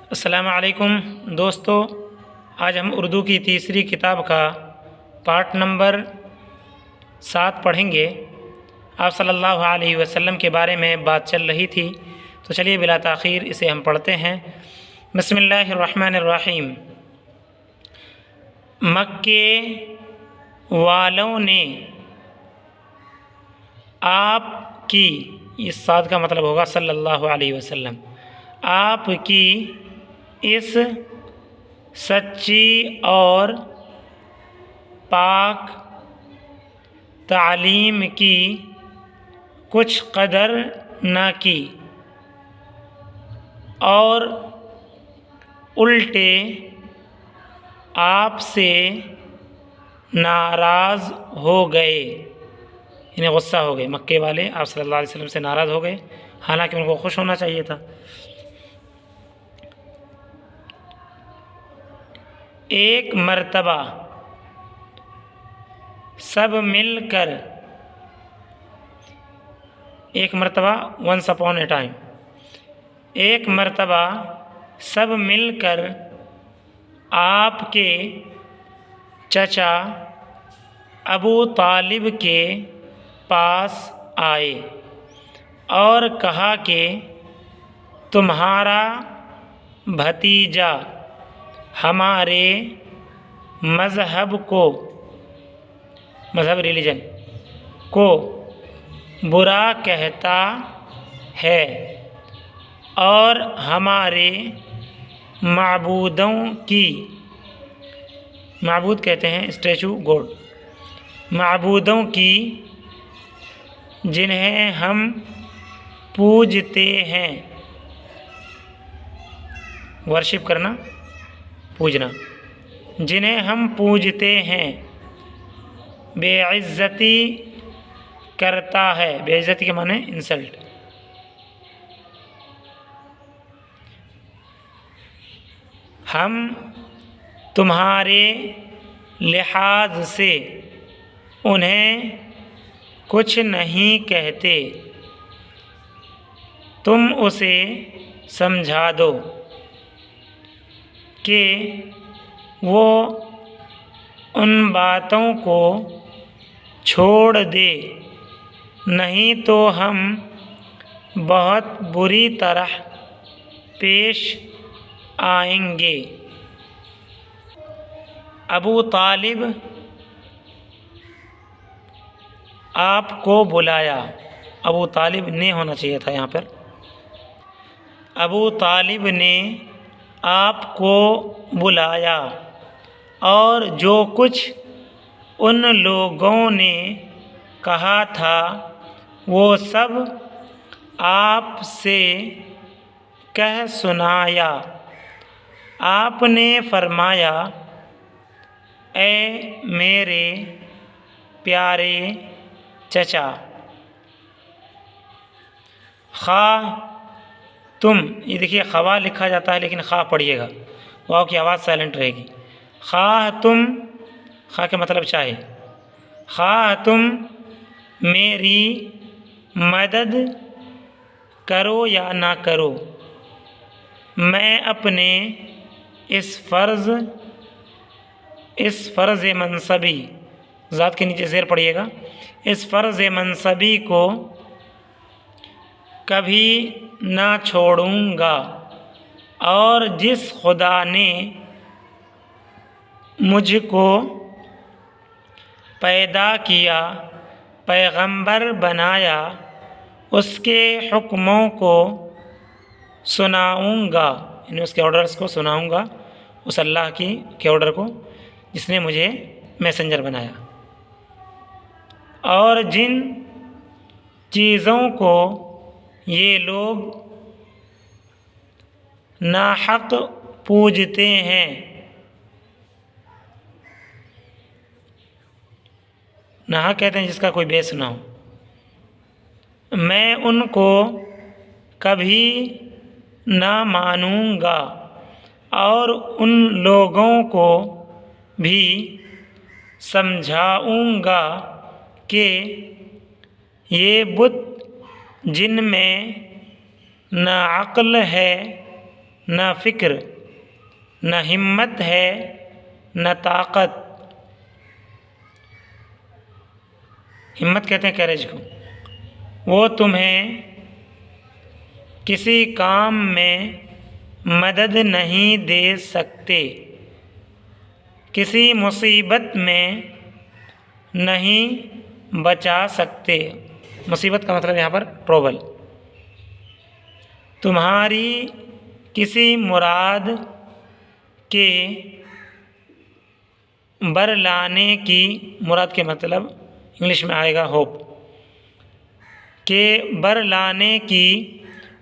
अस्सलाम वालेकुम दोस्तों, आज हम उर्दू की तीसरी किताब का पार्ट नंबर 7 पढ़ेंगे। आप सल्लल्लाहु अलैहि वसल्लम के बारे में बात चल रही थी, तो चलिए बिला ताख़ीर इसे हम पढ़ते हैं। बिस्मिल्लाहिर्रहमानिर्रहीम। मक्के वालों ने आपकी, इस साद का मतलब होगा सल्लल्लाहु अलैहि वसल्लम, आपकी इस सच्ची और पाक तालीम की कुछ कदर न की और उल्टे आपसे नाराज़ हो गए, इन्हें गुस्सा हो गए। मक्के वाले आप सल्लल्लाहु अलैहि वसल्लम से नाराज़ हो गए, हालांकि उनको खुश होना चाहिए था। एक मर्तबा सब मिलकर, एक मर्तबा वंस अपॉन ए टाइम, एक मर्तबा सब मिलकर आपके चचा अबू तालिब के पास आए और कहा कि तुम्हारा भतीजा हमारे मज़हब को, मज़हब रिलीजन को बुरा कहता है और हमारे माबूदों की, माबूद कहते हैं स्टैचू गॉड, माबूदों की जिन्हें हम पूजते हैं, वर्शिप करना, पूजना, जिन्हें हम पूजते हैं, बेइज्जती करता है। बेइज्जती के माने इंसल्ट। हम तुम्हारे लिहाज से उन्हें कुछ नहीं कहते, तुम उसे समझा दो कि वो उन बातों को छोड़ दे, नहीं तो हम बहुत बुरी तरह पेश आएंगे। अबू तालिब आपको बुलाया, अबू तालिब ने होना चाहिए था यहाँ पर। अबू तालिब ने आपको बुलाया और जो कुछ उन लोगों ने कहा था वो सब आपसे कह सुनाया। आपने फरमाया, ए मेरे प्यारे चचा, खा तुम, ये देखिए खवा लिखा जाता है लेकिन खा पढ़िएगा, वाव की आवाज़ साइलेंट रहेगी। खा तुम, खा के मतलब चाहे, खा तुम मेरी मदद करो या ना करो, मैं अपने इस फ़र्ज़ मनसबी, ज़ात के नीचे ज़ेर पढ़िएगा, इस फ़र्ज़ मनसबी को कभी ना छोड़ूंगा और जिस खुदा ने मुझको पैदा किया, पैगंबर बनाया, उसके हुक्मों को सुनाऊंगा, यानी उसके ऑर्डर्स को सुनाऊंगा, उस अल्लाह के ऑर्डर को जिसने मुझे मैसेंजर बनाया। और जिन चीज़ों को ये लोग नाहक पूजते हैं, नाहक कहते हैं जिसका कोई बेस ना हो, मैं उनको कभी ना मानूंगा और उन लोगों को भी समझाऊंगा कि ये बुत जिनमें न अक्ल है न फ़िक्र, न हिम्मत है, न ताकत। हिम्मत कहते हैं करेज को। वो तुम्हें किसी काम में मदद नहीं दे सकते, किसी मुसीबत में नहीं बचा सकते। मुसीबत का मतलब यहाँ पर ट्रबल। तुम्हारी किसी मुराद के बरलाने की, मुराद के मतलब इंग्लिश में आएगा होप, के बरलाने की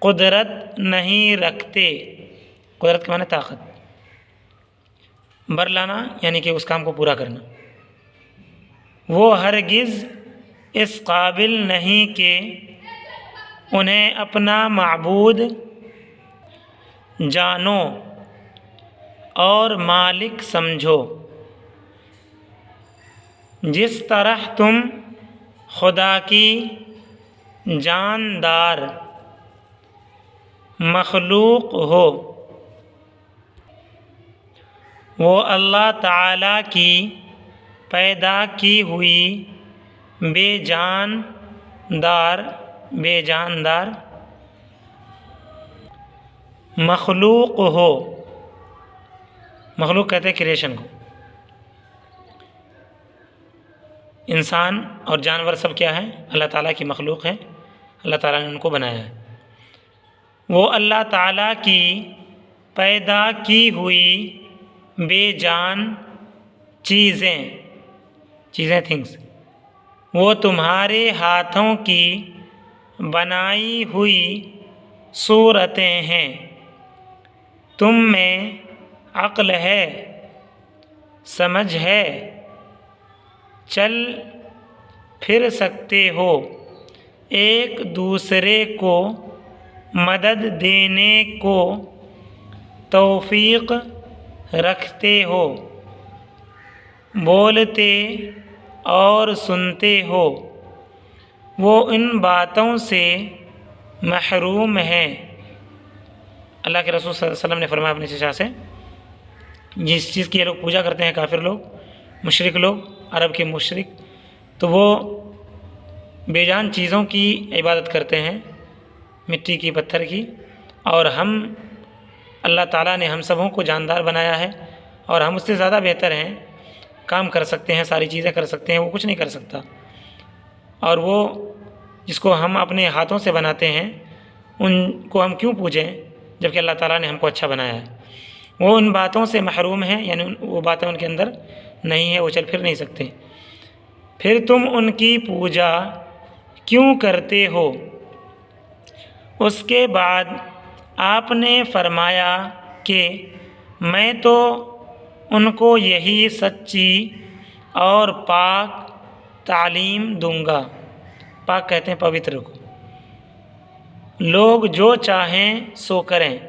कुदरत नहीं रखते। कुदरत के माने ताकत, बरलाना यानी कि उस काम को पूरा करना। वो हरगिज़ इस काबिल नहीं कि उन्हें अपना माबूद जानो और मालिक समझो। जिस तरह तुम खुदा की जानदार मखलूक हो, वो अल्लाह ताला की पैदा की हुई बेजानदार मखलूक हो। मखलूक कहते हैं क्रिएशन को। इंसान और जानवर सब क्या है? अल्लाह ताला की मखलूक है, अल्लाह ताला ने उनको बनाया है। वो अल्लाह ताला की पैदा की हुई बेजान चीज़ें थिंग्स, वो तुम्हारे हाथों की बनाई हुई सूरतें हैं। तुम में अक्ल है, समझ है, चल फिर सकते हो, एक दूसरे को मदद देने को तौफीक रखते हो, बोलते और सुनते हो। वो इन बातों से महरूम हैं। अल्लाह के रसूल सल्लल्लाहु अलैहि वसल्लम ने फरमाया अपने चचा से, जिस चीज़ की ये लोग पूजा करते हैं काफिर लोग, मुशरिक लोग, अरब के मुशरिक, तो वो बेजान चीज़ों की इबादत करते हैं, मिट्टी की, पत्थर की। और हम, अल्लाह ताला ने हम सबों को जानदार बनाया है और हम उससे ज़्यादा बेहतर हैं, काम कर सकते हैं, सारी चीज़ें कर सकते हैं, वो कुछ नहीं कर सकता। और वो जिसको हम अपने हाथों से बनाते हैं उनको हम क्यों पूजें जबकि अल्लाह ताला ने हमको अच्छा बनाया है। वो उन बातों से महरूम हैं, यानी वो बातें उनके अंदर नहीं है, वो चल फिर नहीं सकते। फिर तुम उनकी पूजा क्यों करते हो? उसके बाद आपने फरमाया कि मैं तो उनको यही सच्ची और पाक तालीम दूंगा। पाक कहते हैं पवित्र को। लोग जो चाहें सो करें।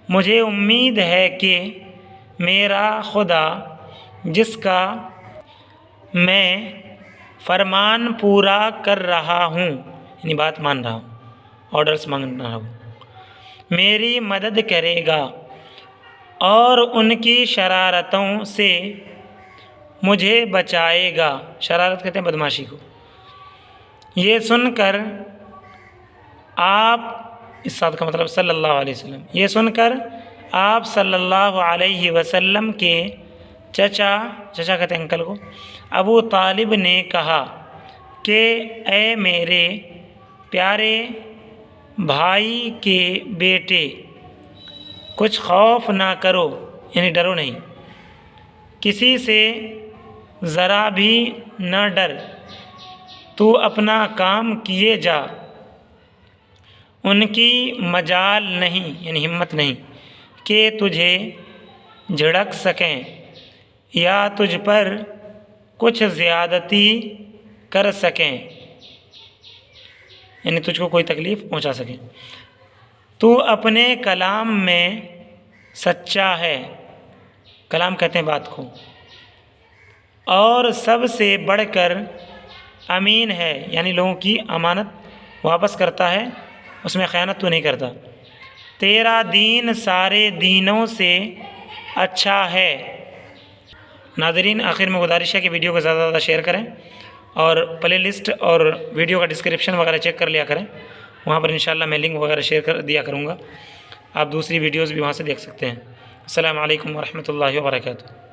मुझे उम्मीद है कि मेरा खुदा, जिसका मैं फरमान पूरा कर रहा हूँ, यानी बात मान रहा हूँ, ऑर्डर्स मांग रहा हूँ, मेरी मदद करेगा और उनकी शरारतों से मुझे बचाएगा। शरारत कहते हैं बदमाशी को। ये सुनकर आप, इस साथ का मतलब सल्लल्लाहु अलैहि वसल्लम, ये सुनकर आप सल्लल्लाहु अलैहि वसल्लम के चचा कहते हैं अंकल को, अबू तालिब ने कहा कि ए मेरे प्यारे भाई के बेटे, कुछ खौफ ना करो, यानी डरो नहीं, किसी से ज़रा भी न डर, तू अपना काम किए जा। उनकी मजाल नहीं, यानी हिम्मत नहीं कि तुझे झिड़क सकें या तुझ पर कुछ ज़्यादती कर सकें, यानी तुझको कोई तकलीफ़ पहुंचा सकें। तू अपने कलाम में सच्चा है, कलाम कहते हैं बात को, और सबसे बढ़कर अमीन है, यानी लोगों की अमानत वापस करता है, उसमें ख़यानत तो नहीं करता। तेरा दीन सारे दीनों से अच्छा है। नाज़रीन, आखिर में गुजारिश है कि वीडियो को ज़्यादा से ज़्यादा शेयर करें और प्ले लिस्ट और वीडियो का डिस्क्रिप्शन वगैरह चेक कर लिया करें। वहाँ पर इंशाल्लाह मैं लिंक वगैरह शेयर कर दिया करूँगा। आप दूसरी वीडियोज़ भी वहाँ से देख सकते हैं। अस्सलामु अलैकुम वरहमतुल्लाहि वबरकातुहू।